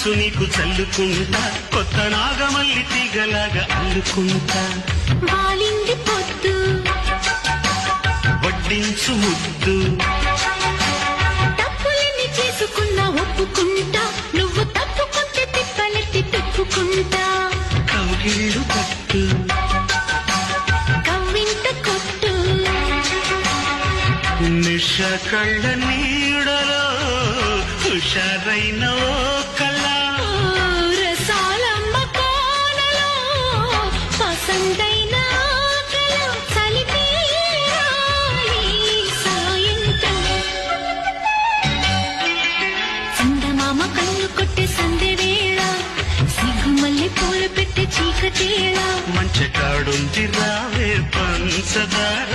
మనసు నీకు చల్లుకుంటా కొత్త నాగమల్లి తీగలాగా అల్లుకుంటా వాలింది పొద్దు వడ్డించు ముద్దు తప్పులని చేసుకున్నా ఒప్పుకుంటా నువ్వు తప్పుకుంటే తిప్పలెత్తి తిప్పుకుంటా కౌగిళ్ళు పట్టు కవ్వింత కొట్టు నిష కళ్ళ నీడలో హుషారైన ఓ కళ రసాలమ్మ కోనలో పసందైన ఆకల చలిపేయాలి సాయంత్రం చందమామ కన్ను కొట్టే సందె వేళ సిగ్గుమల్లి పూలు పెట్టే చీకటేళ మంచి కాడుంది రావే పంచదార